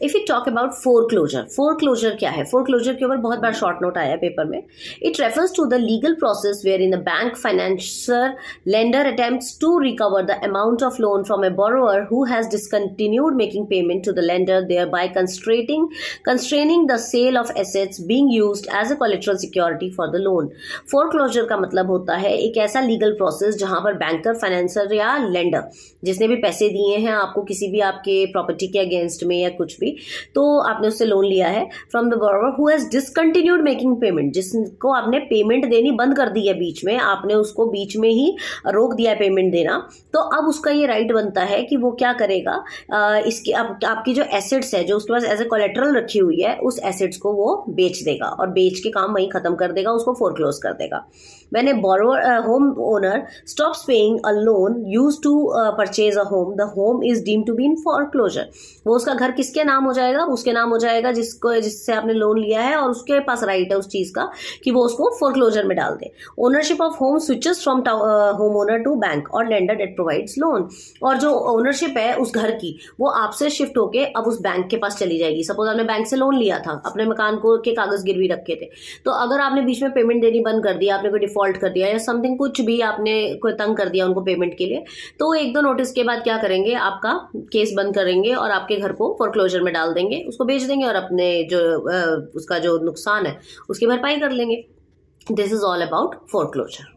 If you talk about foreclosure क्या है? Foreclosure के ऊपर बहुत बार शॉर्ट नोट आया है पेपर में. It refers to the legal process wherein the bank financer lender attempts to recover the amount of loan from a borrower who has discontinued making payment to the lender thereby constraining the sale of assets being used as a collateral security for the loan. Foreclosure का मतलब होता है एक ऐसा legal process जहां पर banker, financer या lender जिसने भी पैसे दिए हैं आपको किसी भी आपके प्रॉपर्टी के अगेंस्ट में या कुछ भी, तो आपने उससे लोन लिया है from the borrower who has discontinued making payment, जिसको आपने पेमेंट देनी बंद कर दी है बीच में, आपने उसको बीच में ही रोक दिया है पेमेंट देना, तो अब उसका ये राइट बनता है कि वो क्या करेगा, इसकी आपकी जो एसेट्स है जो उसके पास एज ए कोलेट्रल रखी हुई है उस एसेट्स को वो बेच देगा और बेच के काम वहीं खत्म कर देगा, उसको फोरक्लोज कर देगा. When a borrower, homeowner stops paying a loan used to purchase a home, the home is deemed to be in foreclosure. वो उसका घर किसके नाम हो जाएगा? उसके नाम हो जाएगा जिससे आपने लोन लिया है और उसके पास राइट है उस चीज का कि वो उसको फोरक्लोजर में डाल दे. Ownership of home switches from home owner to bank और लेंडर डेट प्रोवाइड्स लोन. और जो ओनरशिप है उस घर की वो आपसे शिफ्ट होके अब उस बैंक के पास चली जाएगी. सपोज आपने बैंक से लोन लिया था, अपने मकान को के कागज गिरवी रखे थे, तो अगर आपने बीच में पेमेंट देनी बंद कर दिया, आपने कोई डिफॉल्ट कर दिया या समथिंग कुछ भी आपने कोई तंग कर दिया उनको पेमेंट के लिए, तो एक दो नोटिस के बाद क्या करेंगे, आपका केस बंद करेंगे और आपके घर को फोरक्लोजर में डाल देंगे, उसको बेच देंगे और अपने जो उसका जो नुकसान है उसकी भरपाई कर लेंगे. This is all about foreclosure.